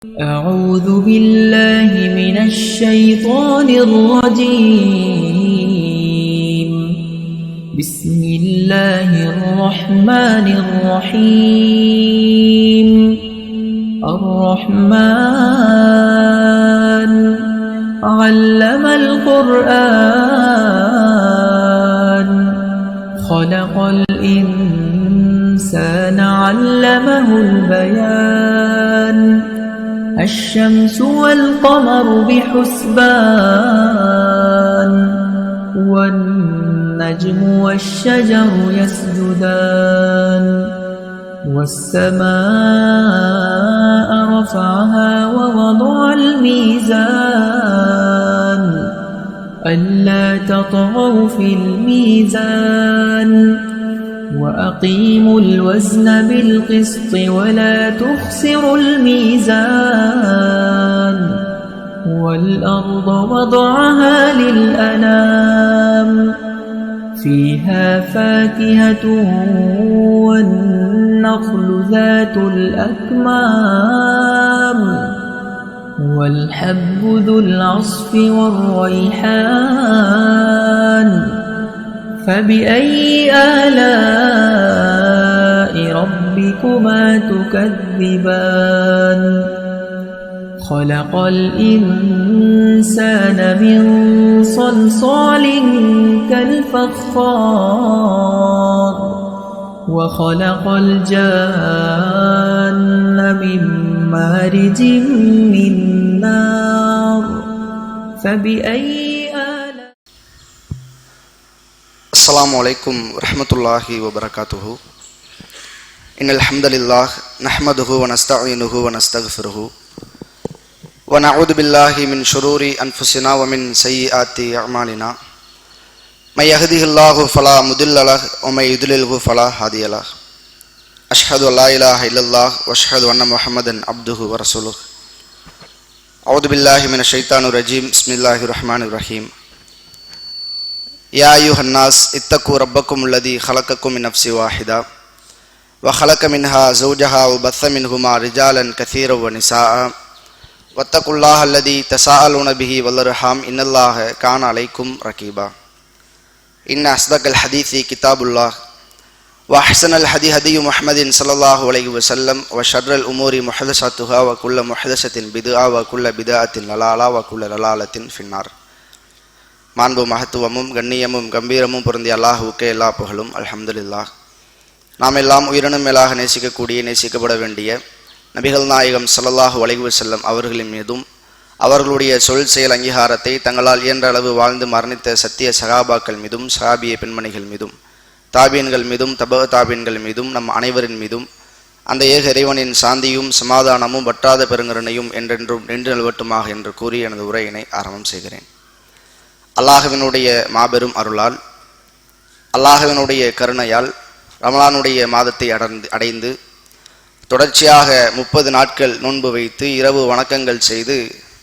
أعوذ بالله من الشيطان الرجيم. بسم الله الرحمن الرحيم. الرحمن علم القرآن خلق الإنسان علمه البيان. الشمس والقمر بحسبان والنجم والشجر يسجدان. والسماء رفعها ووضع الميزان ألا تطغوا في الميزان وأقيموا الوزن بالقسط ولا تخسروا الميزان. والأرض وضعها للأنام فيها فاكهة والنخل ذات الأكمام والحب ذو العصف والريحان. فبأي آلاء ربكما تكذبان. خلق الإنسان من صلصال كالفخار وخلق الجان من مارج من نار. فبأي அஸ்ஸலாமு அலைக்கும் வரஹ்மத்துல்லாஹி வபரகாத்துஹு. இன்னல் ஹம்தலில்லாஹ் நஹ்மதுஹு வ நஸ்தஈனுஹு வ நஸ்தக்ஃபிருஹு வ நஊது பில்லாஹி மின் ஷுரூரி அன்ஃபுஸினா வ மின் ஸய்யிஆத்தி அஅமாலினா. மை யஹ்திஹில்லாஹு ஃபலா முதில்ல லஹு வ மை யுத்லில்ஹு ஃபலா ஹாதிய லஹு. அஷ்ஹது அல்லா இலாஹ இல்லல்லாஹ் வ அஷ்ஹது அன்ன முஹம்மதன் அப்துஹு வ ரசூலுஹு. அஊது பில்லாஹி மினஷ் ஷைத்தானிர் ரஜீம். பிஸ்மில்லாஹிர் ரஹ்மானிர் ரஹீம். யா அய்யுஹன்னாஸ் இத்தகு ரப்பக்கும் அல்லதி ஹலகக்கும் மின் நஃப்ஸி வாஹிதா வ ஹலக மின்ஹா ஸௌஜஹா வ பஸ்ஸ மின்ஹுமா ரிஜாலன் கஸீரன் வ நிஸாஅ வத்தகுல்லாஹ அல்லதி தஸாஅலூன பிஹி வல் அர்ஹாம் இன்னல்லாஹ கான அலைக்கும் ரகீபா. இன்ன அஸ்தகல் ஹதீஸி கிதாபுல்லாஹ் வ அஹ்ஸனல் ஹதீ ஹதீயு முஹம்மதின் ஸல்லல்லாஹு அலைஹி வஸல்லம் வ ஷர்ரல் உமூரி முஹதஸாத்துஹா வ குல்ல முஹதஸத்தின் பித்ஆ வ குல்ல பித்ஆத்தின் லலாலா வ குல்ல லலாலத்தின் ஃபின்னார். மாண்பு மகத்துவமும் கண்ணியமும் கம்பீரமும் பொருந்திய அல்லாஹுவுக்கே எல்லா புகழும். அல்ஹம்துலில்லாஹ். நாம் எல்லாம் உயிரினும் மேலாக நேசிக்கக்கூடிய நேசிக்கப்பட வேண்டிய நபிகள் நாயகம் ஸல்லல்லாஹு அலைஹி வஸல்லம் அவர்களின் மீதும் அவர்களுடைய சொல் செயல் அங்கீகாரத்தை தங்களால் இயன்ற அளவு வாழ்ந்து மரணித்த சத்திய சகாபாக்கள் மீதும் சஹாபிய பெண்மணிகள் மீதும் தாபீன்கள் மீதும் தப தாபீன்கள் மீதும் நம் அனைவரின் மீதும் அந்த ஏக இறைவனின் சாந்தியும் சமாதானமும் வற்றாத பெருங்கருணையும் என்றென்றும் நின்று நிலவட்டுமாக என்று கூறி எனது உரையினை ஆரம்பம் செய்கிறேன். அல்லாஹ்வினுடைய மாபெரும் அருளால் அல்லாஹ்வினுடைய கருணையால் ரமலானுடைய மாதத்தை அடைந்து தொடர்ச்சியாக 30 நாட்கள் நோன்பு வைத்து இரவு வணக்கங்கள் செய்து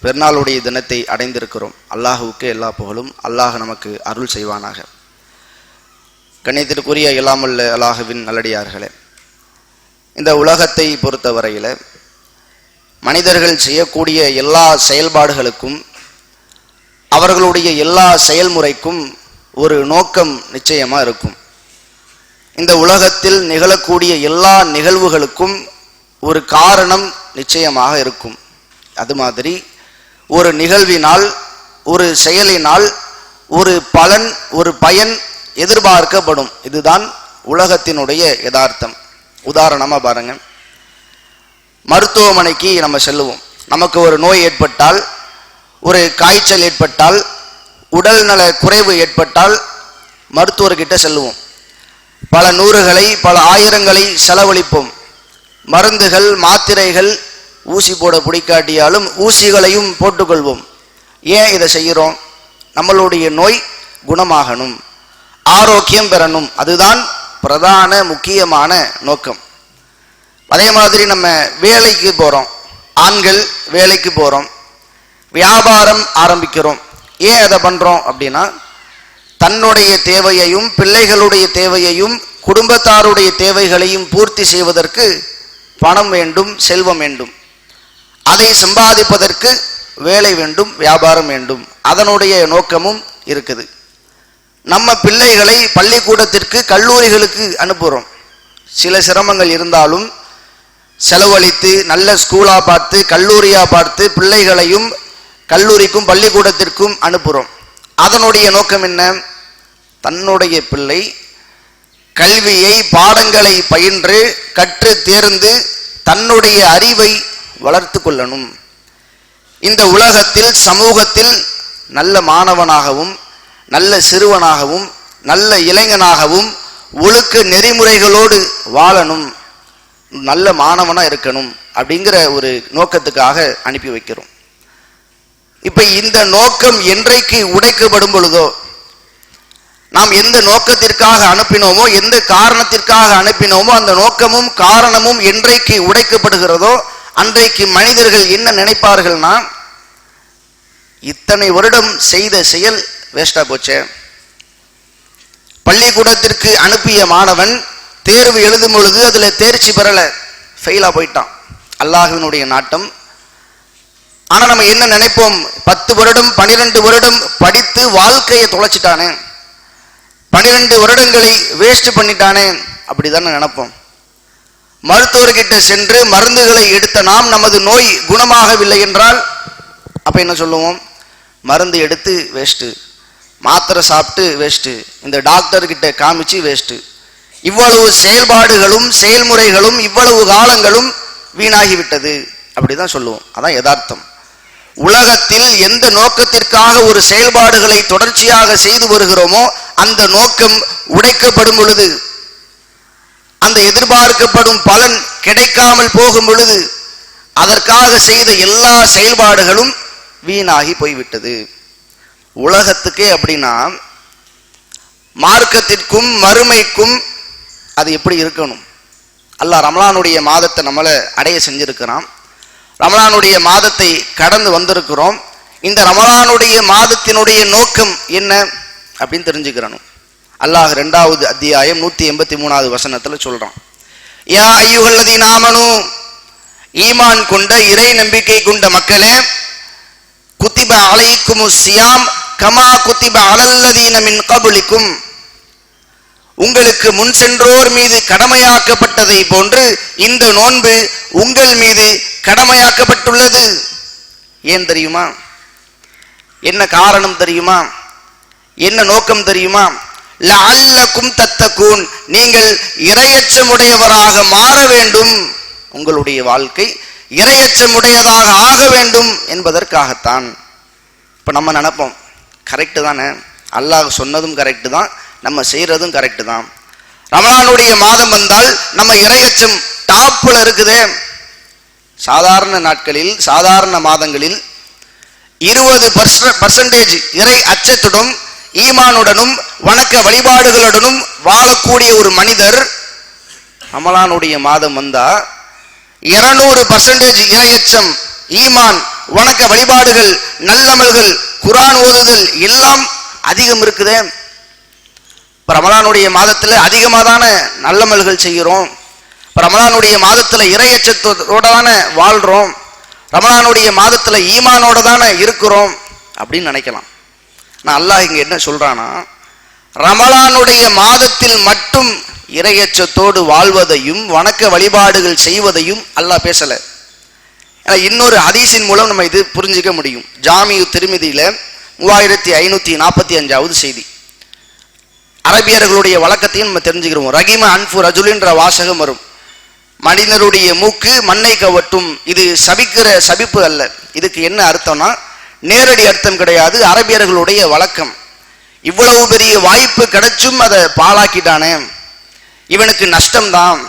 பெருநாளுடைய தினத்தை அடைந்திருக்கிறோம். அல்லாஹுவுக்கு எல்லா புகழும். அல்லாஹ் நமக்கு அருள் செய்வானாக. கண்ணியத்திற்குரிய எல்லாமல்ல அல்லாஹுவின் நல்லடியார்களே, இந்த உலகத்தை பொறுத்தவரையில் மனிதர்கள் செய்யக்கூடிய எல்லா செயல்பாடுகளுக்கும் அவர்களுடைய எல்லா செயல்முறைக்கும் ஒரு நோக்கம் நிச்சயமா இருக்கும். இந்த உலகத்தில் நிகழக்கூடிய எல்லா நிகழ்வுகளுக்கும் ஒரு காரணம் நிச்சயமாக இருக்கும். அது மாதிரி ஒரு நிகழ்வினால் ஒரு செயலினால் ஒரு பலன் ஒரு பயன் எதிர்பார்க்கப்படும். இதுதான் உலகத்தினுடைய யதார்த்தம். உதாரணமா பாருங்க, மருத்துவமனைக்கு நம்ம செல்லுவோம். நமக்கு ஒரு நோய் ஏற்பட்டால், ஒரு காய்ச்சல் ஏற்பட்டால், உடல் நல குறைவு ஏற்பட்டால் மருத்துவர்கிட்ட செல்லுவோம். பல நூறுகளை பல ஆயிரங்களை செலவழிப்போம். மருந்துகள் மாத்திரைகள் ஊசி போட பிடிக்காட்டியாலும் ஊசிகளையும் போட்டுக்கொள்வோம். ஏன் இதை செய்கிறோம்? நம்மளுடைய நோய் குணமாகணும், ஆரோக்கியம் பெறணும். அதுதான் பிரதான முக்கியமான நோக்கம். அதே மாதிரி நம்ம வேலைக்கு போகிறோம், ஆண்கள் வேலைக்கு போகிறோம், வியாபாரம் ஆரம்பிக்கிறோம். ஏன் அதை பண்ணுறோம் அப்படின்னா, தன்னுடைய தேவையையும் பிள்ளைகளுடைய தேவையையும் குடும்பத்தாருடைய தேவைகளையும் பூர்த்தி செய்வதற்கு பணம் வேண்டும், செல்வம் வேண்டும். அதை சம்பாதிப்பதற்கு வேலை வேண்டும், வியாபாரம் வேண்டும். அதனுடைய நோக்கமும் இருக்குது. நம்ம பிள்ளைகளை பள்ளிக்கூடத்திற்கு, கல்லூரிகளுக்கு அனுப்புகிறோம். சில சிரமங்கள் இருந்தாலும் செலவழித்து நல்ல ஸ்கூலா பார்த்து, கல்லூரியா பார்த்து பிள்ளைகளையும் கல்லூரிக்கும் பள்ளிக்கூடத்திற்கும் அனுப்புகிறோம். அதனுடைய நோக்கம் என்ன? தன்னுடைய பிள்ளை கல்வியை, பாடங்களை பயின்று கற்று தேர்ந்து தன்னுடைய அறிவை வளர்த்து கொள்ளணும். இந்த உலகத்தில், சமூகத்தில் நல்ல மாணவனாகவும் நல்ல சிறுவனாகவும் நல்ல இளைஞனாகவும் ஒழுக்க நெறிமுறைகளோடு வாழணும், நல்ல மாணவனா இருக்கணும் அப்படிங்கிற ஒரு நோக்கத்துக்காக அனுப்பி வைக்கிறோம். இப்ப இந்த நோக்கம் என்றைக்கு உடைக்கப்படும் பொழுதோ, நாம் எந்த நோக்கத்திற்காக அனுப்பினோமோ, எந்த காரணத்திற்காக அனுப்பினோமோ, அந்த நோக்கமும் காரணமும் என்றைக்கு உடைக்கப்படுகிறதோ அன்றைக்கு மனிதர்கள் என்ன நினைப்பார்கள்னா, இத்தனை வருடம் செய்த செயல் வேஸ்டா போச்சே. பள்ளிக்கூடத்திற்கு அனுப்பிய மாணவன் தேர்வு எழுதும் பொழுது அதுல தேர்ச்சி பெறல, ஃபெயிலா போயிட்டான். அல்லாஹ்வினுடைய நாட்டம். ஆனா நம்ம என்ன நினைப்போம்? 10 வருடம் 12 வருடம் படித்து வாழ்க்கையை தொலைச்சிட்டானே, 12 வருடங்களை வேஸ்ட் பண்ணிட்டானே, அப்படிதான் நினைப்போம். மருத்துவர்கிட்ட சென்று மருந்துகளை எடுத்த நாம் நமது நோய் குணமாகவில்லை என்றால் அப்ப என்ன சொல்லுவோம்? மருந்து எடுத்து வேஸ்ட்டு, மாத்திரை சாப்பிட்டு வேஸ்ட்டு, இந்த டாக்டர் கிட்ட காமிச்சு வேஸ்ட்டு. இவ்வளவு செயல்பாடுகளும் செயல்முறைகளும் இவ்வளவு காலங்களும் வீணாகிவிட்டது, அப்படிதான் சொல்லுவோம். அதான் யதார்த்தம். உலகத்தில் எந்த நோக்கத்திற்காக ஒரு செயல்பாடுகளை தொடர்ச்சியாக செய்து வருகிறோமோ அந்த நோக்கம் உடைக்கப்படும் பொழுது, அந்த எதிர்பார்க்கப்படும் பலன் கிடைக்காமல் போகும் பொழுது, அதற்காக செய்த எல்லா செயல்பாடுகளும் வீணாகி போய்விட்டது. உலகத்துக்கே அப்படின்னா மார்க்கத்திற்கும் மறுமைக்கும் அது எப்படி இருக்கணும்? அல்லாஹ் ரமலானுடைய மாதத்தை நம்மளை அடைய செஞ்சிருக்கிறான். ரமலானுடைய மாதத்தை கடந்து வந்திருக்கிறோம். இந்த ரமலானுடைய மாதத்தினுடைய நோக்கம் என்ன அப்படின்னு தெரிஞ்சுக்கிறணும். அல்லாஹ் 2வது அத்தியாயம் 183வது வசனத்துல சொல்றான், யா அய்யுஹல்லதீன ஆமனூ, ஈமான் கொண்ட இறை நம்பிக்கை கொண்ட மக்களே, குத்திப அலைக்குமுஸ் ஸியாம் கமா குத்திப அலல்லதீன மின் கப்லிக்கும், உங்களுக்கு முன் சென்றோர் மீது கடமையாக்கப்பட்டதை போன்று இந்த நோன்பு உங்கள் மீது கடமையாக்கப்பட்டுள்ளது. ஏன் தெரியுமா? என்ன காரணம் தெரியுமா? என்ன நோக்கம் தெரியுமா? லஅல்லக்கும் தத்தகூன், நீங்கள் இறையச்சமுடையவராக மாற வேண்டும், உங்களுடைய வாழ்க்கை இறையச்சமுடையதாக ஆக வேண்டும் என்பதற்காகத்தான். இப்ப நம்ம நினைப்போம், கரெக்டு தானே, அல்லாஹ் சொன்னதும் கரெக்டு தான், நம்ம செய்யறதும் கரெக்டு தான். ரமலானுடைய மாதம் வந்தால் நம்ம இறையச்சம் டாப்ல இருக்குதே. சாதாரண நாட்களில், சாதாரண மாதங்களில் 20% இறை அச்சத்துடன் ஈமானுடனும் வணக்க வழிபாடுகளுடனும் வாழக்கூடிய ஒரு மனிதர் ரமலானுடைய மாதம் வந்தா 200% இறையச்சம், ஈமான், வணக்க வழிபாடுகள், நல்லமல்கள், குர்ஆன் ஓதுதல் எல்லாம் அதிகம் இருக்குதே. இப்ப ரமலானுடைய மாதத்துல அதிகமாக தானே நல்லமல்கள் செய்கிறோம். இப்ப ரமலானுடைய மாதத்துல இறையச்சத்தோட தானே வாழ்றோம். ரமலானுடைய மாதத்துல ஈமானோட தானே இருக்கிறோம் அப்படின்னு நினைக்கலாம். நான் அல்லாஹ் இங்க என்ன சொல்றானா, ரமலானுடைய மாதத்தில் மட்டும் இறையச்சத்தோடு வாழ்வதையும் வணக்க வழிபாடுகள் செய்வதையும் அல்லாஹ் பேசல. இன்னொரு ஹதீஸின் மூலம் நம்ம இது புரிஞ்சுக்க முடியும். ஜாமியு திர்மிதியில 3545வது செய்தி. அரபியர்களுடைய வழக்கத்தையும் நம்ம தெரிஞ்சுக்கிறோம். ரகிம அன்ஃபு ரஜுலின்ற வாசகம் வரும். மனிதனுடைய மூக்கு மண்ணை கவட்டும். இது சபிக்கிற சபிப்பு அல்ல. இதுக்கு என்ன அர்த்தம்னா, நேரடி அர்த்தம் கிடையாது, அரபியர்களுடைய வழக்கம். இவ்வளவு பெரிய வாய்ப்பு கிடைச்சும் அதை பாழாக்கிட்டானே, இவனுக்கு நஷ்டம்தான்,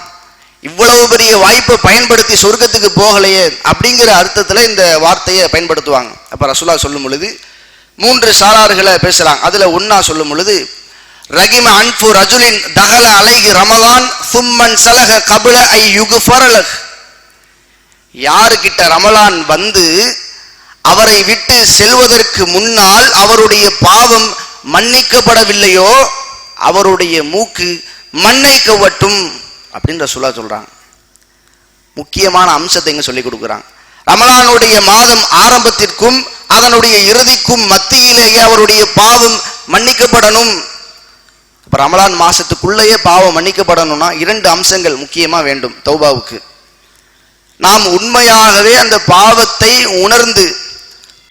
இவ்வளவு பெரிய வாய்ப்பை பயன்படுத்தி சொர்க்கத்துக்கு போகலையே அப்படிங்கிற அர்த்தத்துல இந்த வார்த்தையை பயன்படுத்துவாங்க. அப்ப ரசூலுல்லாஹ் சொல்லும் பொழுது 3 சாரார்களை பேசுறாங்க. அதுல ஒன்னா சொல்லும் பொழுது, ரகிம அன்ஃபு ரஜுலின் தகல அலைஹி ரமலான் சும்மன் சலக கபுல ஐ யுக்ஃபரலஹ், யாருக்கிட்ட ரமலான் வந்து அவரை விட்டு செல்வதற்கு முன்னால் அவருடைய பாவம் மன்னிக்கப்படவில்லையோ அவருடைய மூக்கு மண்ணை கவட்டும் அப்படின்னு ரசூலுல்லாஹ் சொல்றாங்க. முக்கியமான அம்சத்தை இங்க சொல்லி கொடுக்குறாங்க. ரமலானுடைய மாதம் ஆரம்பத்திற்கும் அதனுடைய இறுதிக்கும் மத்தியிலேயே அவருடைய பாவம் மன்னிக்கப்படணும். இப்ப ரமலான் மாசத்துக்குள்ளேயே பாவம் மன்னிக்கப்படணும்னா 2 அம்சங்கள் முக்கியமா வேண்டும் தௌபாவுக்கு. நாம் உண்மையாகவே அந்த பாவத்தை உணர்ந்து,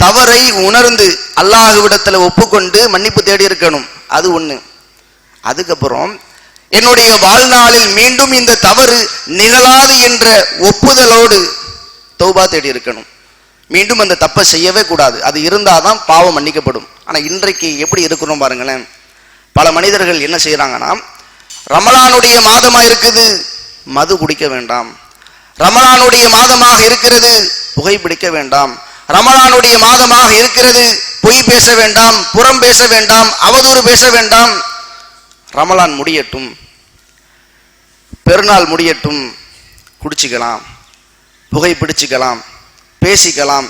தவறை உணர்ந்து அல்லாஹ்விடத்துல ஒப்புக்கொண்டு மன்னிப்பு தேடி இருக்கணும். அது ஒண்ணு. அதுக்கப்புறம் என்னுடைய வாழ்நாளில் மீண்டும் இந்த தவறு நிகழாது என்ற ஒப்புதலோடு தௌபா தேடி இருக்கணும். மீண்டும் அந்த தப்பை செய்யவே கூடாது. அது இருந்தாதான் பாவம் மன்னிக்கப்படும். ஆனா இன்றைக்கு எப்படி இருக்கிறோம் பாருங்களேன். பல மனிதர்கள் என்ன செய்யறாங்கன்னா, ரமலானுடைய மாதமா இருக்குது, மது குடிக்க வேண்டாம். ரமலானுடைய மாதமாக இருக்கிறது, புகைப்பிடிக்க வேண்டாம். ரமலானுடைய மாதமாக இருக்கிறது, பொய் பேச வேண்டாம், புறம் பேச வேண்டாம், அவதூறு பேச வேண்டாம். ரமலான் முடியட்டும், பெருநாள் முடியட்டும், குடிச்சிக்கலாம், புகைப்பிடிச்சிக்கலாம், பேசிக்கலாம்.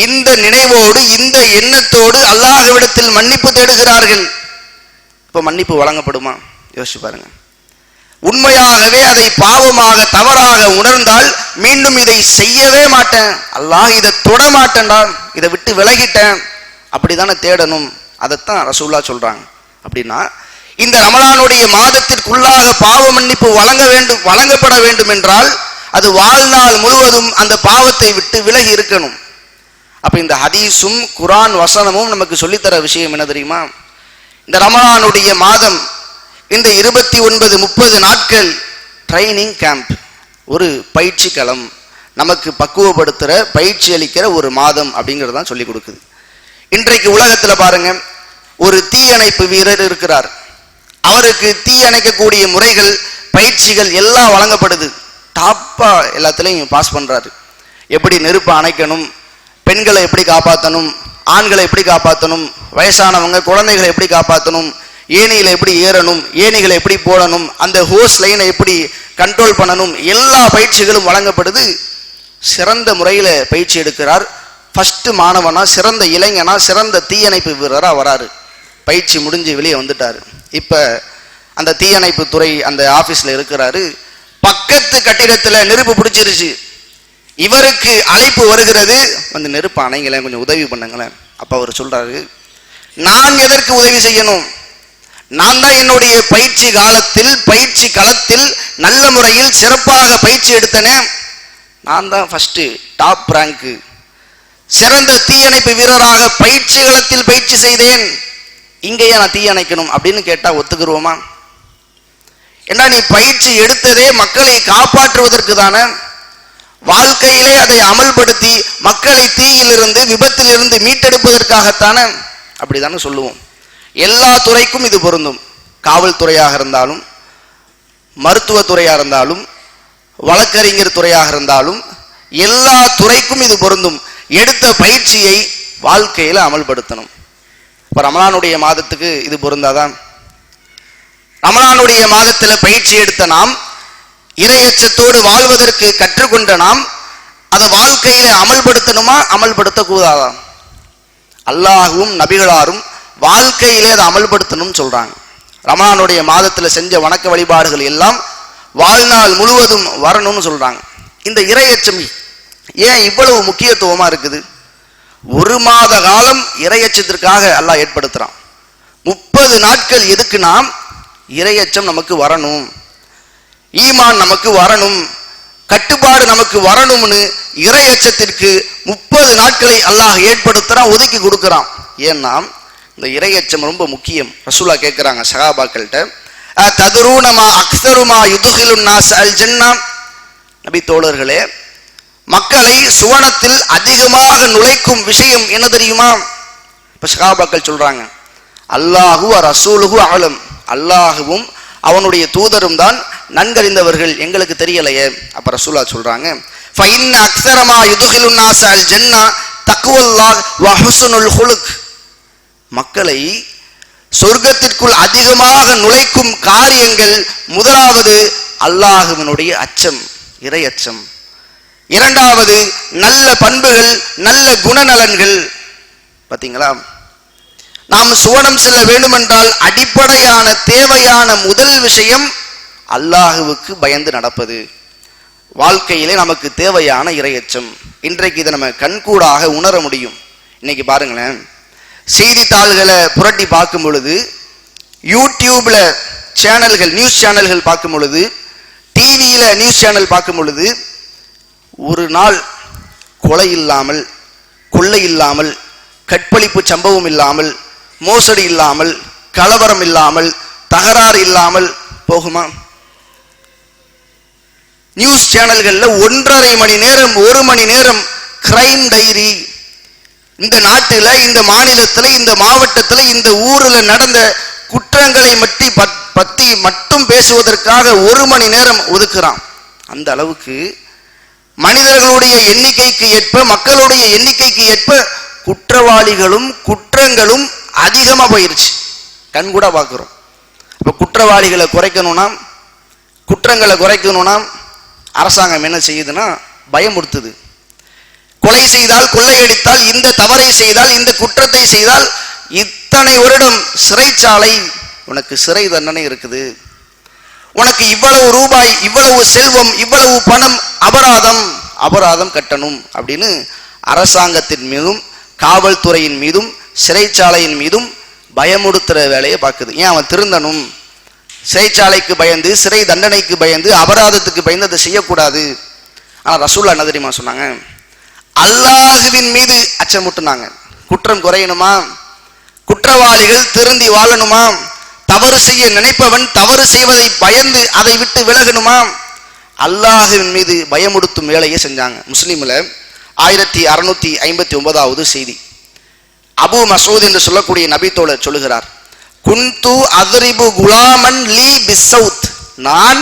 இந்த நினைவோடு, இந்த எண்ணத்தோடு அல்லாஹ்விடத்தில் மன்னிப்பு தேடுகிறார்கள். இப்ப மன்னிப்பு வழங்கப்படுமா? யோசிச்சு பாருங்க. உண்மையாகவே அதை பாவமாக தவறாக உணர்ந்தால் மீண்டும் இதை செய்யவே மாட்டேன், அல்லாஹ் இதை தொட மாட்டேன்டா, இதை விட்டு விலகிட்டேன், அப்படித்தானே தேடணும். அதைத்தான் ரசூலுல்லாஹ் சொல்றாங்க. அப்படின்னா இந்த ரமலானுடைய மாதத்திற்குள்ளாக பாவ மன்னிப்பு வழங்கப்பட வேண்டும் என்றால் அது வாழ்நாள் முழுவதும் அந்த பாவத்தை விட்டு விலகி இருக்கணும். அப்ப இந்த ஹதீஸும் குர்ஆன் வசனமும் நமக்கு சொல்லித்தர விஷயம் என்ன தெரியுமா? இந்த ரமலானுடைய மாதம் இந்த 29-30 நாட்கள் ட்ரைனிங் கேம்ப், ஒரு பயிற்சி களம், நமக்கு பக்குவப்படுத்துற பயிற்சி அளிக்கிற ஒரு மாதம் அப்படிங்கிறதான் சொல்லி கொடுக்குது. இன்றைக்கு உலகத்துல பாருங்க, ஒரு தீயணைப்பு வீரர் இருக்கிறார். அவருக்கு தீ அணைக்கக்கூடிய முறைகள், பயிற்சிகள் எல்லாம் வழங்கப்படுது. டாப்பா எல்லாத்துலயும் பாஸ் பண்றாரு. எப்படி நெருப்பை அணைக்கணும், பெண்களை எப்படி காப்பாற்றணும், ஆண்களை எப்படி காப்பாற்றணும், வயசானவங்க குழந்தைகளை எப்படி காப்பாற்றணும், ஏணிகளை எப்படி ஏறணும், ஏணிகளை எப்படி போடணும், அந்த ஹோஸ் லைனை எப்படி கண்ட்ரோல் பண்ணணும், எல்லா பயிற்சிகளும் வழங்கப்படுது. சிறந்த முறையில் பயிற்சி எடுக்கிறார். ஃபர்ஸ்ட் மாணவனா, சிறந்த இளைஞனா, சிறந்த தீயணைப்பு வீரரா வராரு. பயிற்சி முடிஞ்சு வெளியே வந்துட்டாரு. இப்ப அந்த தீயணைப்பு துறை அந்த ஆபீஸ்ல இருக்கிறாரு. பக்கத்து கட்டிடத்துல நெருப்பு பிடிச்சிருச்சு. இவருக்கு அழைப்பு வருகிறது, வந்து நெருப்பு அணைங்களேன், கொஞ்சம் உதவி பண்ணுங்களேன். அப்ப அவர் சொல்றாரு, நான் எதற்கு உதவி செய்யணும்? நான் தான் என்னுடைய பயிற்சி காலத்தில், பயிற்சி களத்தில் நல்ல முறையில் சிறப்பாக பயிற்சி எடுத்தனே. நான் தான் ஃபர்ஸ்ட் டாப் ரேங்க், சிறந்த தீயணைப்பு வீரராக பயிற்சி களத்தில் பயிற்சி செய்தேன். இங்கேயே நான் தீ அணைக்கணும் அப்படின்னு கேட்டா ஒத்துக்குருவோமா? ஏன்னா நீ பயிற்சி எடுத்ததே மக்களை காப்பாற்றுவதற்கு தானே, வாழ்க்கையிலே அதை அமல்படுத்தி மக்களை தீயிலிருந்து, விபத்திலிருந்து மீட்டெடுப்பதற்காகத்தானே. அப்படித்தானே சொல்லுவோம். எல்லா துறைக்கும் இது பொருந்தும். காவல்துறையாக இருந்தாலும், மருத்துவத்துறையாக இருந்தாலும், வழக்கறிஞர் துறையாக இருந்தாலும், எல்லா துறைக்கும் இது பொருந்தும். எடுத்த பயிற்சியை வாழ்க்கையில அமல்படுத்தணும். இப்ப ரமலானுடைய மாதத்துக்கு இது பொருந்தாதான்? ரமலானுடைய மாதத்துல பயிற்சி எடுத்த நாம், இறையச்சத்தோடு வாழ்வதற்கு கற்றுக்கொண்ட நாம், அதை வாழ்க்கையில அமல்படுத்தணுமா, அமல்படுத்தக்கூடாதா? அல்லாஹுவும் நபிகளாரும் வாழ்க்கையிலே அதை அமல்படுத்தணும்னு சொல்றாங்க. ரமலானுடைய மாதத்துல செஞ்ச வணக்க வழிபாடுகள் எல்லாம் வாழ்நாள் முழுவதும் வரணும்னு சொல்றாங்க. இந்த இறையச்சம் ஏன் இவ்வளவு முக்கியத்துவமா இருக்குது? 1 மாத காலம் இறையச்சத்திற்காக அல்லாஹ் ஏற்படுத்துறான். 30 நாட்கள் எதுக்குன்னா, இறையச்சம் நமக்கு வரணும், ஈமான் நமக்கு வரணும், கட்டுப்பாடு நமக்கு வரணும்னு இறையச்சத்திற்கு 30 நாட்களை அல்லாஹ் ஏற்படுத்துறான், ஒதுக்கி கொடுக்கிறான். ஏன்னா இந்த இறையச்சம் ரொம்ப முக்கியம். ரசூலா கேட்கிறாங்க சஹாபாக்கள்கிட்ட, ததுரூனமா அக்ஸருமா யுதுகிலுன் நாஸ் அல் ஜன்னா, நபி தோழர்களே, மக்களை சுவனத்தில் அதிகமாக நுழைக்கும் விஷயம் என்ன தெரியுமா? இப்ப சஹாபாக்கள் சொல்றாங்க, அல்லாஹு ரசூலுஹு அலம், அல்லாஹுவும் அவனுடைய தூதரும் தான் நன்கறிந்தவர்கள், எங்களுக்கு தெரியலையே. அப்ப ரசூலா சொல்றாங்க, ஃபஇன்ன அக்ஸரமா யுதுகிலுன் நாஸ் அல் ஜன்னா தக்வல்லாஹ் வ ஹுஸ்னுல் ஹுலுக், மக்களை சொர்க்கத்திற்குள் அதிகமாக நுழைக்கும் காரியங்கள், முதலாவது அல்லாஹுவினுடைய அச்சம், இறை அச்சம். இரண்டாவது நல்ல பண்புகள், நல்ல குணநலன்கள். பாத்தீங்களா, நாம் சுவனம் செல்ல வேண்டுமென்றால் அடிப்படையான தேவையான முதல் விஷயம் அல்லாஹுவுக்கு பயந்து நடப்பது. வாழ்க்கையிலே நமக்கு தேவையான இறையச்சம். இன்றைக்கு இதை நம்ம கண்கூடாக உணர முடியும். இன்னைக்கு பாருங்களேன், செய்தித்தாள்களை புரட்டி பார்க்கும் பொழுது, யூடியூப்ல சேனல்கள், நியூஸ் சேனல்கள் பார்க்கும் பொழுது, டிவியில நியூஸ் சேனல் பார்க்கும் பொழுது, ஒரு நாள் கொலை இல்லாமல், கொள்ளை இல்லாமல், கற்பழிப்பு சம்பவம் இல்லாமல், மோசடி இல்லாமல், கலவரம் இல்லாமல், தகராறு இல்லாமல் போகுமா? நியூஸ் சேனல்கள்ல 1.5 மணி நேரம் 1 மணி நேரம் கிரைம் டைரி, இந்த நாட்டில், இந்த மாநிலத்தில், இந்த மாவட்டத்தில், இந்த ஊரில் நடந்த குற்றங்களை பற்றி மட்டும் பேசுவதற்காக 1 மணி நேரம் ஒதுக்குறான். அந்த அளவுக்கு மனிதர்களுடைய எண்ணிக்கைக்கு ஏற்ப, மக்களுடைய எண்ணிக்கைக்கு ஏற்ப குற்றவாளிகளும் குற்றங்களும் அதிகமா போயிருச்சு. கண் கூட பார்க்கிறோம். இப்ப குற்றவாளிகளை குறைக்கணும்னா, குற்றங்களை குறைக்கணும்னா அரசாங்கம் என்ன செய்யுதுன்னா பயமுறுத்துது. கொலை செய்தால், கொள்ளையடித்தால், இந்த தவறை செய்தால், இந்த குற்றத்தை செய்தால் இத்தனை வருடம் சிறைச்சாலை, உனக்கு சிறை தண்டனை இருக்குது, உனக்கு இவ்வளவு ரூபாய், இவ்வளவு செல்வம், இவ்வளவு பணம் அபராதம் கட்டணும் அப்படின்னு அரசாங்கத்தின் மீதும் காவல்துறையின் மீதும் சிறைச்சாலையின் மீதும் பயமுறுத்துற வேலையை பார்க்குது. ஏன்? அவன் திருந்தணும். சிறைச்சாலைக்கு பயந்து, சிறை தண்டனைக்கு பயந்து, அபராதத்துக்கு பயந்து அதை செய்யக்கூடாது. ஆனால் ரசூலுல்லாஹ் என்ன தெரியுமா சொன்னாங்க? அல்லாஹ்வின் மீது அச்சமுட்டுனாங்க. குற்றம் குறையணுமா, குற்றவாளிகள் திருந்தி வாழணுமா, தவறு செய்ய நினைப்பவன் தவறு செய்வதை பயந்து அதை விட்டு விலகணுமா, அல்லாஹ்வின் மீது பயமுடுத்தும் வேலையை செஞ்சாங்க. முஸ்லிம்ல 1659வது செய்தி. அபு மசூத் என்று சொல்லக்கூடிய நபித்தோழர் சொல்லுகிறார், குந்து அத்ரிபு குலாமன் லீ பிஸ்ஸவுத், நான்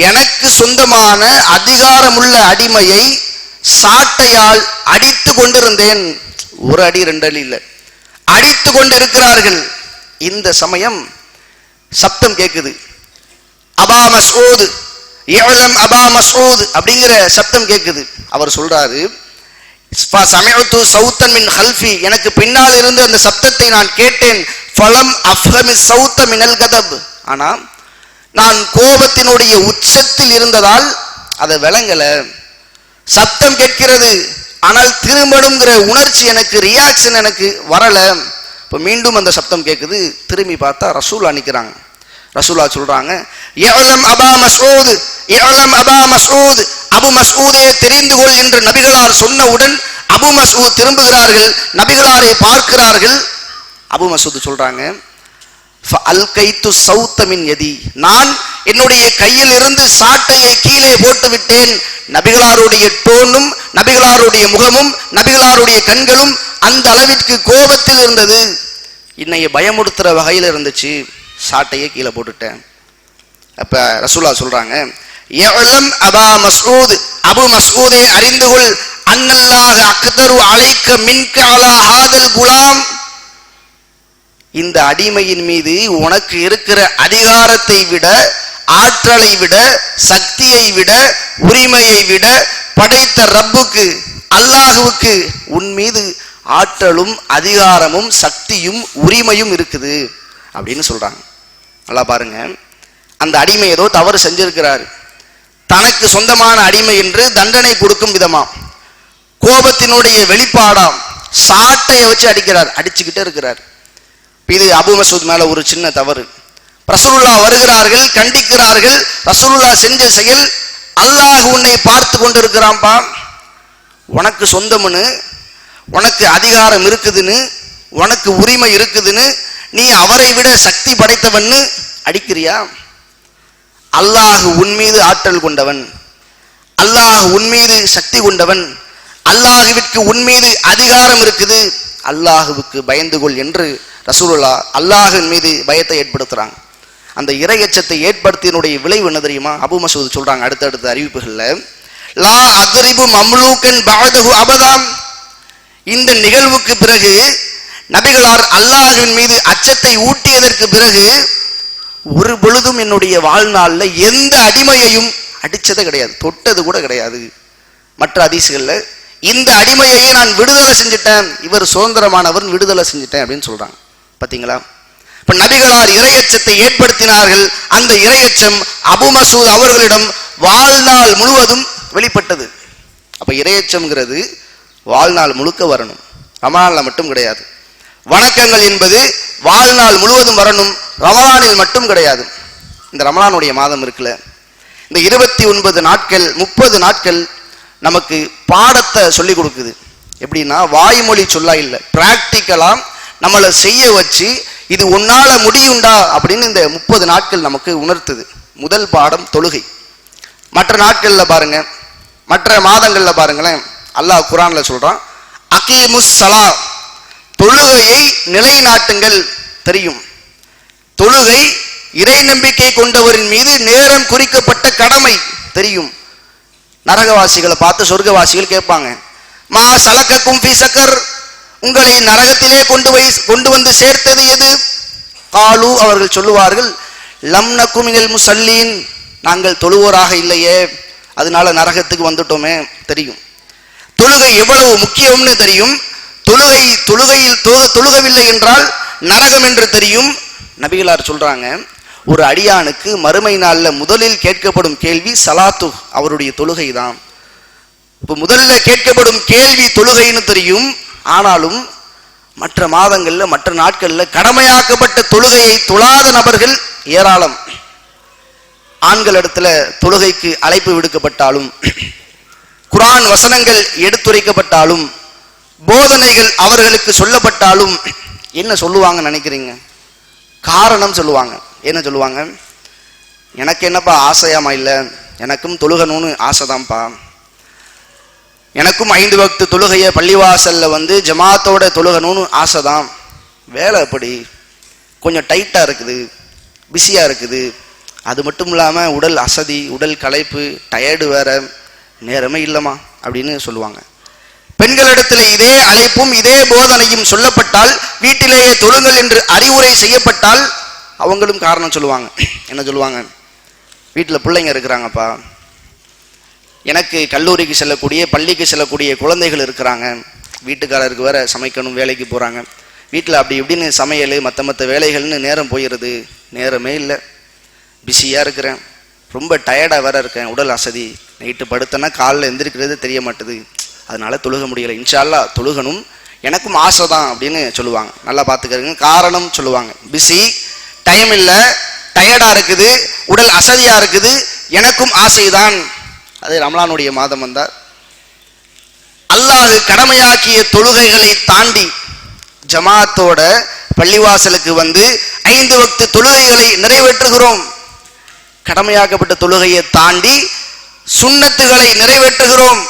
எனக்கு சொந்தமான அதிகாரமுள்ள அடிமையை சாட்டையால் அடித்து கொண்டிருந்தேன். 1 அடி 2 அடி இல்லை, அடித்து கொண்டிருக்கிறார்கள். இந்த சமயம் சப்தம் கேட்குது. அபா மஸ்ஊத், இஅலம் அபா மஸ்ஊத் அப்படிங்கிற சப்தம் கேட்குது. அவர் சொல்றாரு, சமஅது சௌத்தன் மின் கல்ஃபி, எனக்கு பின்னால் இருந்து அந்த சப்தத்தை நான் கேட்டேன். ஃபலம் அஃப்ஹமி சௌத்த மினல் கதப், ஆனா நான் கோபத்தினுடைய உச்சத்தில் இருந்ததால் அதை விளங்கல. சப்தம் கேட்கிறது, ஆனால் திரும்பணுங்கிற உணர்ச்சி எனக்கு, ரியாக்ஷன் எனக்கு வரல. இப்போ மீண்டும் அந்த சப்தம் கேட்குது. திரும்பி பார்த்தா ரசூலா நிற்கிறாங்க. ரசூலா சொல்றாங்க, இஅலம் அபா மஸ்ஊத், இஅலம் அபா மஸ்ஊத், அபு மஸ்ஊதே தெரிந்து கொள் என்று நபிகளார் சொன்னவுடன் அபு மஸ்ஊத் திரும்புகிறார்கள், நபிகளாரை பார்க்கிறார்கள். அபு மஸ்ஊத் சொல்றாங்க, ஃபஅல்கைத்து சௌத்த மின் யதி, நான் என்னுடைய கையில் இருந்து சாட்டையை கீழே போட்டு விட்டேன். நபிகளாருடைய டோனும், நபிகளாருடைய முகமும், நபிகளாருடைய கண்களும் அந்த அளவிற்கு கோபத்தில் இருந்தது. இன்னைய பயமுடுத்துற வகையில் இருந்துச்சு. சாட்டையை கீழே போட்டுட்டேன். அப்ப ரசூலா சொல்றாங்க, இஅலம் அபா மஸ்ஊத், அபு மஸ்ஊதே அறிந்து கொள், அன்னல்லாஹ அக்தரு அலைக்க மின்க அலா ஹாதல் குலாம், இந்த அடிமையின் மீது உனக்கு இருக்கிற அதிகாரத்தை விட, ஆற்றலை விட, சக்தியை விட, உரிமையை விட படைத்த ரப்புக்கு, அல்லாஹுவுக்கு உன் மீது ஆற்றலும் அதிகாரமும் சக்தியும் உரிமையும் இருக்குது அப்படின்னு சொல்றாங்க. நல்லா பாருங்க, அந்த அடிமை ஏதோ தவறு செஞ்சிருக்கிறார், தனக்கு சொந்தமான அடிமை என்று தண்டனை கொடுக்கும் விதமா, கோபத்தினுடைய வெளிப்பாடாம் சாட்டையை வச்சு அடிக்கிறார், அடிச்சுக்கிட்டே இருக்கிறார். இது அபு மசூத் மேல ஒரு சின்ன தவறு. ரசூலுல்லாஹ் வருகிறார்கள், கண்டிக்கிறார்கள். ரசூலுல்லாஹ் செஞ்ச செயல், அல்லாஹ் உன்னை பார்த்து கொண்டிருக்கிறான்பா, உனக்கு சொந்தம்னு, உனக்கு அதிகாரம் இருக்குதுன்னு, உனக்கு உரிமை இருக்குதுன்னு, நீ அவரை விட சக்தி படைத்தவன்னு அடிக்கிறியா? அல்லாஹ் உன் மீது ஆற்றல் கொண்டவன், அல்லாஹ் உன் மீது சக்தி கொண்டவன், அல்லாஹுவிற்கு உன் மீது அதிகாரம் இருக்குது, அல்லாஹுவுக்கு பயந்து கொள் என்று ரசூலுல்லாஹ் அல்லாஹின் மீது பயத்தை ஏற்படுத்துறாங்க. அந்த இறையச்சத்தை ஏற்படுத்தினுடைய விளைவு என்ன தெரியுமா? அபு மசூத் சொல்றாங்க அடுத்தடுத்த அறிவிப்புகள்ல, லா அத்ரிபு மம்லூக்கன் பஅதஹு அபதாம், இந்த நிகழ்வுக்கு பிறகு நபிகளார் அல்லாஹ்வின் மீது அச்சத்தை ஊட்டியதற்கு பிறகு ஒரு பொழுதும் என்னுடைய வாழ்நாள்ல எந்த அடிமையையும் அடிச்சதே கிடையாது, தொட்டது கூட கிடையாது. மற்ற ஹதீஸ்கள்ல இந்த அடிமையையே நான் விடுதலை செஞ்சுட்டேன், இவர் சுதந்திரமானவர், விடுதலை செஞ்சுட்டேன் அப்படின்னு சொல்றாங்க. பாத்தீங்களா? இப்ப நபிகளார் இறையச்சத்தை ஏற்படுத்தினார்கள். அந்த இறையச்சம் அபு மசூத் அவர்களிடம் வாழ்நாள் முழுவதும் வெளிப்பட்டது. அப்ப இறையச்சம்ங்கிறது வாழ்நாள் முழுக்க வரணும், ரமலான்ல மட்டும் கிடையாது. வணக்கங்கள் என்பது வாழ்நாள் முழுவதும் வரணும், ரமலானில் மட்டும் கிடையாது. இந்த ரமலானுடைய மாதம் இருக்குல்ல, இந்த 29 நாட்கள் 30 நாட்கள் நமக்கு பாடத்தை சொல்லி கொடுக்குது. எப்படின்னா வாய்மொழி சொல்லா இல்லை, பிராக்டிக்கலா நம்மளை செய்ய வச்சு இது உன்னால முடியுண்டா அப்படின்னு இந்த 30 நாட்கள் நமக்கு உணர்த்துது. முதல் பாடம் தொழுகை. மற்ற நாட்கள்ல பாருங்க, மற்ற மாதங்கள்ல பாருங்களேன், அல்லாஹ் குர்ஆன்ல சொல்றான், அகீமுஸ் ஸலா, தொழுகையை நிலைநாட்டுங்கள். தெரியும், தொழுகை இறை நம்பிக்கை கொண்டவரின் மீது நேரம் குறிக்கப்பட்ட கடமை. தெரியும், நரகவாசிகளை பார்த்து சொர்க்கவாசிகள் கேட்பாங்க, மா சலக்கக்கும் ஃபீ சக்கர், உங்களை நரகத்திலே கொண்டு வந்து சேர்த்தது எது? காலு, அவர்கள் சொல்லுவார்கள், லம் நக்கு மினல் முஸல்லீன், நாங்கள் தொழுவோராக இல்லையே, அதனால நரகத்துக்கு வந்துட்டோமே. தெரியும், தொழுகை எவ்வளவு முக்கியம்னு தெரியும். தொழுகையில் தொழுகவில்லை என்றால் நரகம் என்று தெரியும். நபிகளார் சொல்றாங்க, ஒரு அடியானுக்கு மறுமை நாள்ல முதலில் கேட்கப்படும் கேள்வி சலாத்து, அவருடைய தொழுகை தான். இப்ப முதல்ல கேட்கப்படும் கேள்வி தொழுகைன்னு தெரியும். ஆனாலும் மற்ற மாதங்கள்ல மற்ற நாட்கள்ல கடமையாக்கப்பட்ட தொழுகையை தொழாத நபர்கள் ஏராளம். ஆண்கள் இடத்துல தொழுகைக்கு அழைப்பு விடுக்கப்பட்டாலும், குர்ஆன் வசனங்கள் எடுத்துரைக்கப்பட்டாலும், போதனைகள் அவர்களுக்கு சொல்லப்பட்டாலும் என்ன சொல்லுவாங்க நினைக்கிறீங்க? காரணம் சொல்லுவாங்க. என்ன சொல்லுவாங்க? எனக்கு என்னப்பா ஆசையாமா இல்லை, எனக்கும் தொழுகணும்னு ஆசைதான்ப்பா, எனக்கும் 5 வக்து தொழுகையை பள்ளிவாசல்ல ஜமாத்தோட தொழுகணும்னு ஆசைதான், வேலை எப்படி கொஞ்சம் டைட்டா இருக்குது, பிஸியா இருக்குது, அது மட்டும் இல்லாம உடல் அசதி, உடல் களைப்பு, டயர்டு வேற, நேரமே இல்லைமா அப்படின்னு சொல்லுவாங்க. பெண்களிடத்தில் இதே அழைப்பும் இதே போதனையும் சொல்லப்பட்டால், வீட்டிலேயே தொழுங்கள் என்று அறிவுரை செய்யப்பட்டால் அவங்களும் காரணம் சொல்லுவாங்க. என்ன சொல்லுவாங்க? வீட்டில் பிள்ளைங்க இருக்கிறாங்கப்பா, எனக்கு கல்லூரிக்கு செல்லக்கூடிய பள்ளிக்கு செல்லக்கூடிய குழந்தைகள் இருக்கிறாங்க, வீட்டுக்காரருக்கு வேற சமைக்கணும், வேலைக்கு போறாங்க, வீட்டில் அப்படி இப்படின்னு சமையல் மற்ற வேலைகள்னு நேரம் போயிடுது, நேரமே இல்லை, பிஸியாக இருக்கிறேன், ரொம்ப டயர்டாக வேற இருக்கேன், உடல் அசதி, நைட்டு படுத்தேன்னா காலில் எந்திரிக்கிறது தெரிய மாட்டுது, அதனால தொழுக முடியலை, இன்ஷா அல்லாஹ் தொழுகணும், எனக்கும் ஆசை தான் அப்படின்னு சொல்லுவாங்க. நல்லா பார்த்துக்கிறீங்க, காரணம் சொல்லுவாங்க. பிஸி, டைம் இல்லை, டயர்டாக இருக்குது, உடல் அசதியாக இருக்குது, எனக்கும் ஆசைதான். அது ரமலானுடைய மாதம் வந்தார், அல்லாஹ் கடமையாக்கிய தொழுகைகளை தாண்டி ஜமாத்தோட பள்ளிவாசலுக்கு 5 வக்து தொழுகைகளை நிறைவேற்றுகிறோம். கடமையாக்கப்பட்ட தொழுகையை தாண்டி சுன்னத்துகளை நிறைவேற்றுகிறோம்.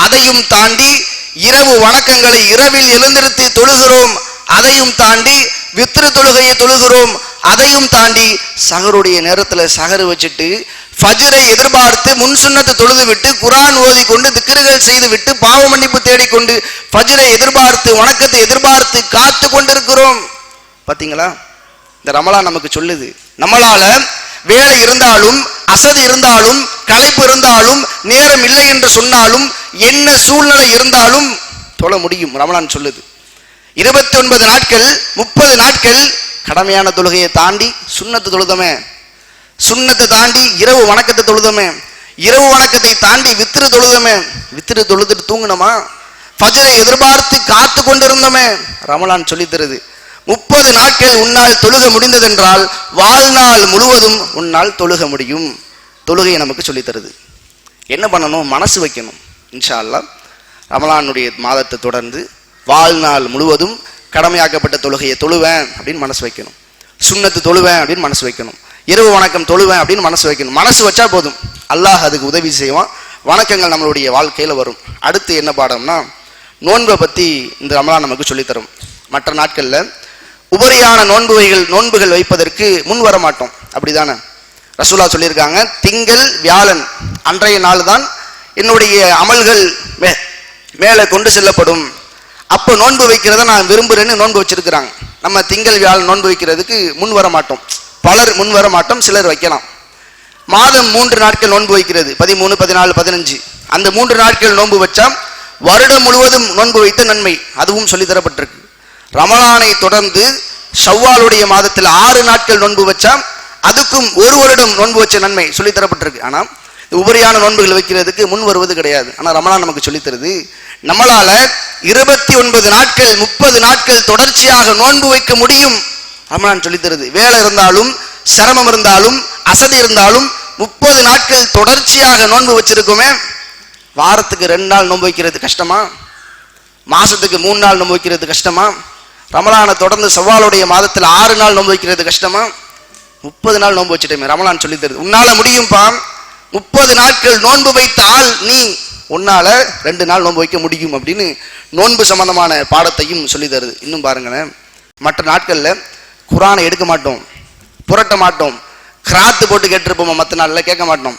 அதையும் தாண்டி இரவு வணக்கங்களை இரவில் எழுந்திருத்தி தொழுகிறோம். அதையும் தாண்டி வித்ரு தொழுகையை தொழுகிறோம். அதையும் தாண்டி சஹருடைய நேரத்தில் சஹரு வச்சுட்டு ஃபஜ்ரை எதிர்பார்த்து முன் சுன்னத்து தொழுது விட்டு குர்ஆன் ஓதி கொண்டு திக்ருகள் செய்து விட்டு பாவ மன்னிப்பு தேடிக்கொண்டு ஃபஜ்ரை எதிர்பார்த்து வணக்கத்தை எதிர்பார்த்து காத்து கொண்டிருக்கிறோம். பார்த்தீங்களா? இந்த ரமலான் நமக்கு சொல்லுது, நம்மளால வேலை இருந்தாலும் அசதி இருந்தாலும் களைப்பு இருந்தாலும் நேரம் இல்லை என்று சொன்னாலும் என்ன சூழ்நிலை இருந்தாலும் தொழ முடியும். ரமலான் சொல்லுது 29 நாட்கள் 30 நாட்கள் கடமையான தொழுகையை தாண்டி சுன்னத்து தொழுதமே, சுன்னத்தை தாண்டி இரவு வணக்கத்தை தொழுதமே, இரவு வணக்கத்தை தாண்டி வித்ரு தொழுதமே, வித்ரு தொழுதுட்டு தூங்கணுமா, ஃபஜ்ரை எதிர்பார்த்து காத்து கொண்டிருந்தோமே. ரமலான் சொல்லி தருது 30 நாட்கள் உன்னால் தொழுக முடிந்ததென்றால் வாழ்நாள் முழுவதும் உன்னால் தொழுக முடியும். தொழுகையை நமக்கு சொல்லி தருது. என்ன பண்ணணும்? மனசு வைக்கணும். இன்ஷா அல்லாஹ் ரமலானுடைய மாதத்தை தொடர்ந்து வாழ்நாள் முழுவதும் கடமையாக்கப்பட்ட தொழுகையை தொழுவேன் அப்படின்னு மனசு வைக்கணும். சுன்னத்து தொழுவேன் அப்படின்னு மனசு வைக்கணும். இரவு வணக்கம் தொழுவேன் அப்படின்னு மனசு வைக்கணும். மனசு வச்சா போதும், அல்லாஹ் அதுக்கு உதவி செய்வான். வணக்கங்கள் நம்மளுடைய வாழ்க்கையில் வரும். அடுத்து என்ன பாடம்னா, நோன்பை பற்றி இந்த ரமலான் நமக்கு சொல்லித்தரும். மற்ற நாட்களில் உபரியான நோன்புகள் வைப்பதற்கு முன் வர மாட்டோம், அப்படிதானே? ரசூலா சொல்லியிருக்காங்க, திங்கள் வியாழன் அன்றைய நாள் தான் என்னுடைய அமல்கள் மேலே கொண்டு செல்லப்படும், அப்போ நோன்பு வைக்கிறத நான் விரும்புகிறேன்னு நோன்பு வச்சிருக்கிறாங்க. நம்ம திங்கள் வியாழன் நோன்பு வைக்கிறதுக்கு முன் வர மாட்டோம். பலர் முன் வர மாட்டோம், சிலர் வைக்கலாம். மாதம் 3 நாட்கள் நோன்பு வைக்கிறது, 13, 14, 15. அந்த 3 நாட்கள் நோன்பு வச்சா வருடம் முழுவதும் நோன்பு வைத்த நன்மை, அதுவும் சொல்லித்தரப்பட்டிருக்கு. ரமலானை தொடர்ந்து ஷவ்வாலுடைய மாதத்தில் 6 நாட்கள் நோன்பு வச்சா அதுக்கும் 1 வருடம் நோன்பு வச்ச நன்மை சொல்லித்தரப்பட்டிருக்கு. ஆனால் உபரியான நோன்புகள் வைக்கிறதுக்கு முன் வருவது கிடையாது. ஆனால் ரமலான் நமக்கு சொல்லித் தருது, நம்மளால 29 நாட்கள் 30 நாட்கள் தொடர்ச்சியாக நோன்பு வைக்க முடியும். ரமலான் சொல்லித் தருது. வேலை இருந்தாலும் சிரமம் இருந்தாலும் அசதி இருந்தாலும் 30 நாட்கள் தொடர்ச்சியாக நோன்பு வச்சிருக்குமே. வாரத்துக்கு 2 நாள் நோன்பு வைக்கிறது கஷ்டமா? மாசத்துக்கு 3 நாள் நோன்பு வைக்கிறது கஷ்டமா? ரமலானை தொடர்ந்து செவ்வாலுடைய மாதத்தில் 6 நாள் நோன்பு வைக்கிறது கஷ்டமா? 30 நாள் நோன்பு வச்சுட்டேமே. ரமலான் சொல்லி தருது, உன்னால முடியும்பா. 30 நாட்கள் நோன்பு வைத்தால் நீ உன்னால 2 நாள் நோன்பு வைக்க முடியும் அப்படின்னு நோன்பு சம்பந்தமான பாடத்தையும் சொல்லி தருது. இன்னும் பாருங்களேன், மற்ற நாட்கள்ல குரானை எடுக்க மாட்டோம், புரட்ட மாட்டோம், கிராத்து போட்டு கேட்டிருப்போம். மற்ற நாள்ல கேட்க மாட்டோம்.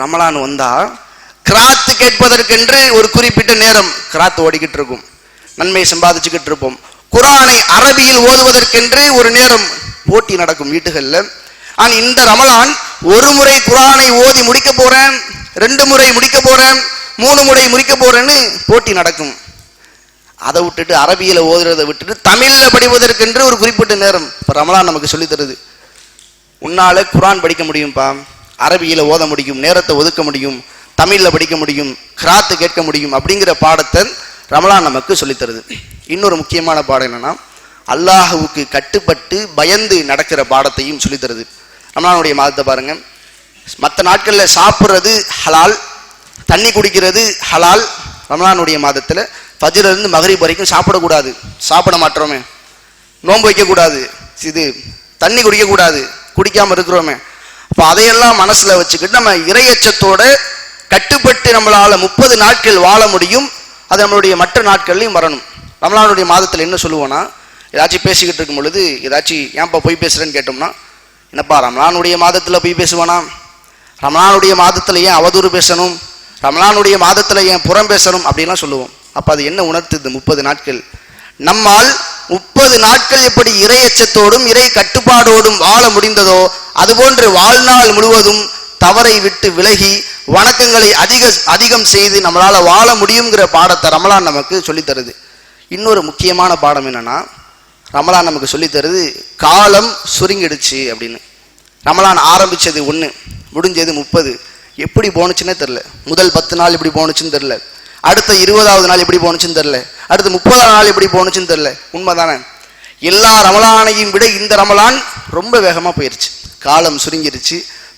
ரமலான் வந்தா கிராத்து கேட்பதற்கென்று ஒரு குறிப்பிட்ட நேரம் கிராத்து ஓடிக்கிட்டு இருக்கும், நன்மையை சம்பாதிச்சுக்கிட்டு இருப்போம். குரானை அரபியில் ஓதுவதற்கென்று ஒரு நேரம் போட்டி நடக்கும் வீட்டுகள்ல. ஆனால் இந்த ரமலான் ஒரு முறை குரானை ஓதி முடிக்க போறேன், 2 முறை முடிக்க போறேன், 3 முறை முடிக்க போறேன்னு போட்டி நடக்கும். அதை விட்டுட்டு அரபியில ஓதுறதை விட்டுட்டு தமிழ்ல படிப்பதற்கென்று ஒரு குறிப்பிட்ட நேரம் இப்ப ரமலான் நமக்கு சொல்லி தருது. உன்னால குரான் படிக்க முடியும்பா, அரபியில ஓத முடியும், நேரத்தை ஒதுக்க முடியும், தமிழ்ல படிக்க முடியும், கிராத்து கேட்க முடியும் அப்படிங்கிற பாடத்தை ரமலான் நமக்கு சொல்லி தருது. இன்னொரு முக்கியமான பாடம் என்னன்னா, அல்லாஹுவுக்கு கட்டுப்பட்டு பயந்து நடக்கிற பாடத்தையும் சொல்லி தருது. ரமலானுடைய மாதத்தை பாருங்க, மற்ற நாட்கள்ல சாப்பிட்றது ஹலால், தண்ணி குடிக்கிறது ஹலால். ரமலானுடைய மாதத்துல ஃபஜ்ர்ல இருந்து மக்ரிப் வரைக்கும் சாப்பிடக்கூடாது, சாப்பிட மாட்டோமே. நோன்பு வைக்கக்கூடாது, இது தண்ணி குடிக்கக்கூடாது, குடிக்காம இருக்கிறோமே. அப்போ அதையெல்லாம் மனசுல வச்சுக்கிட்டு நம்ம இறையச்சத்தோட கட்டுப்பட்டு நம்மளால 30 நாட்கள் வாழ முடியும். அது நம்மளுடைய மற்ற நாட்கள்லையும் வரணும். ரமலானுடைய மாதத்தில் என்ன சொல்லுவோன்னா, ஏதாச்சும் பேசிக்கிட்டு இருக்கும் பொழுது ஏதாச்சும் ஏன்ப்பா போய் பேசுறேன்னு கேட்டோம்னா, என்னப்பா ரமலானுடைய மாதத்தில் போய் பேசுவானா, ரமலானுடைய மாதத்தில் ஏன் அவதூறு பேசணும், ரமலானுடைய மாதத்தில் ஏன் புறம் பேசணும் அப்படின்லாம் சொல்லுவோம். அப்போ அது என்ன உணர்த்துது? 30 நாட்கள் நம்மால் 30 நாட்கள் எப்படி இறையச்சத்தோடும் இறை கட்டுப்பாடோடும் வாழ முடிந்ததோ அதுபோன்று வாழ்நாள் முழுவதும் தவறை விட்டு விலகி வணக்கங்களை அதிகம் செய்து நம்மளால வாழ முடியுங்கிற பாடத்தை ரமலான் நமக்கு சொல்லி தருது. இன்னொரு முக்கியமான பாடம் என்னன்னா, ரமலான் நமக்கு சொல்லி தருது காலம் சுருங்கிடுச்சு அப்படின்னு. ரமலான் ஆரம்பிச்சது 1, முடிஞ்சது 30. எப்படி போனுச்சுன்னே தெரியல. முதல் 10 நாள் எப்படி போனுச்சுன்னு தெரியல, அடுத்த 20வது நாள் எப்படி போனுச்சுன்னு தெரியல, அடுத்த 30வது நாள் எப்படி போனுச்சுன்னு தெரியல. உண்மைதானே? எல்லா ரமலானையும் விட இந்த ரமலான் ரொம்ப வேகமா போயிருச்சு. காலம் சுருங்கிருச்சு,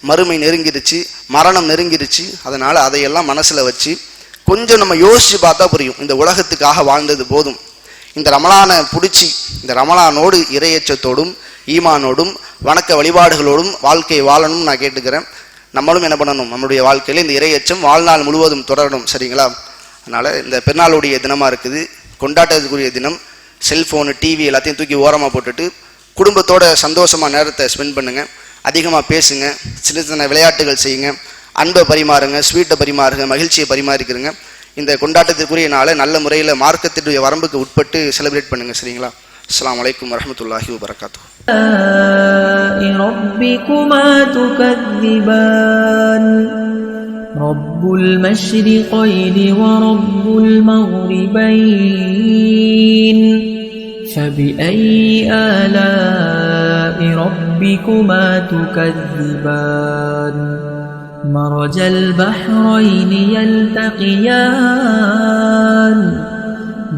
மறுமை நெருங்கிருச்சு, மரணம் நெருங்கிருச்சு. அதனால அதையெல்லாம் மனசுல வச்சு கொஞ்சம் நம்ம யோசிச்சு பார்த்தா புரியும், இந்த உலகத்துக்காக வாழ்ந்தது போதும். இந்த ரமலானை பிடிச்சி இந்த ரமலானோடு இறையச்சத்தோடும் ஈமானோடும் வணக்க வழிபாடுகளோடும் வாழ்க்கையை வாழணும்னு நான் கேட்டுக்கிறேன். நம்மளும் என்ன பண்ணணும், நம்மளுடைய வாழ்க்கையில இந்த இறையச்சம் வாழ்நாள் முழுவதும் தொடரணும். சரிங்களா? அதனால இந்த பெருநாளுடைய தினமா இருக்குது, கொண்டாட்டத்துக்குரிய தினம். செல்போனு டிவி எல்லாத்தையும் தூக்கி ஓரமாக போட்டுட்டு குடும்பத்தோட சந்தோஷமா நேரத்தை ஸ்பெண்ட் பண்ணுங்க, அதிகமாக பேசுங்க, சின்ன சின்ன விளையாட்டுகள் செய்யுங்க, அன்பை பரிமாறுங்க, ஸ்வீட்டை பரிமாறுங்க, மகிழ்ச்சியை பரிமாறிக்கிறங்க. இந்த கொண்டாட்டத்திற்குரிய நாளை நல்ல முறையில் மார்க்கத்தினுடைய வரம்புக்கு உட்பட்டு செலிப்ரேட் பண்ணுங்க. சரிங்களா? அஸ்ஸலாமு அலைக்கும் வரஹ்மத்துல்லாஹி வபரகாத்துஹு. رب المشرقين ورب المغربين فبأي آلاء ربكما تكذبان مرج البحرين يلتقيان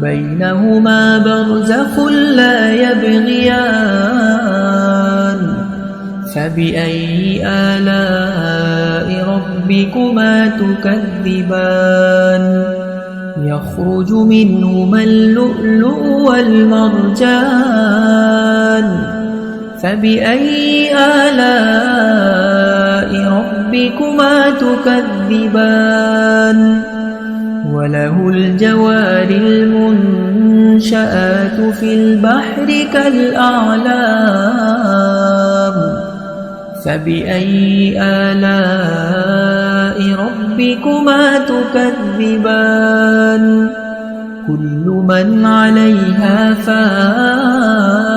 بينهما برزخ لا يبغيان فبأي آلاء ربكما تكذبان يخرج منهما اللؤلؤ والمرجان فبأي آلاء ربكما تكذبان وله الجوار المنشآت في البحر كالأعلام فبأي آلاء ربكما تكذبان كل من عليها فان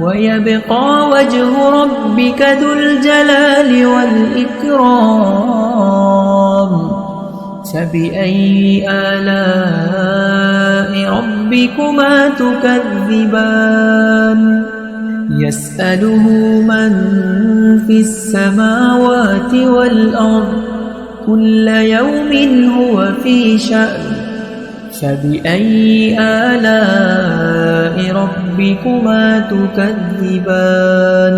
ويبقى وجه ربك ذو الجلال والإكرام فبأي آلاء ربكما تكذبان يسأله من في السماوات والأرض كل يوم هو في شأن فبأي آلاء ربكما تكذبان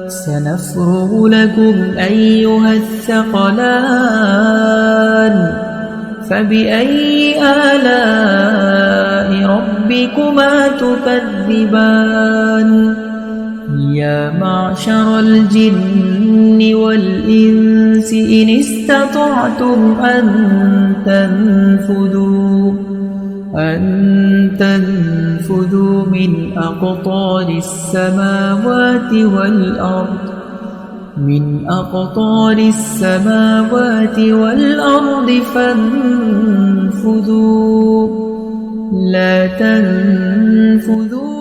سنفرغ لكم أيها الثقلان فبأي آلاء ربكما تكذبان يا معشر الجن والإنس إن استطعتم أن تنفذوا من أقطار السماوات والأرض فانفذوا لا تنفذون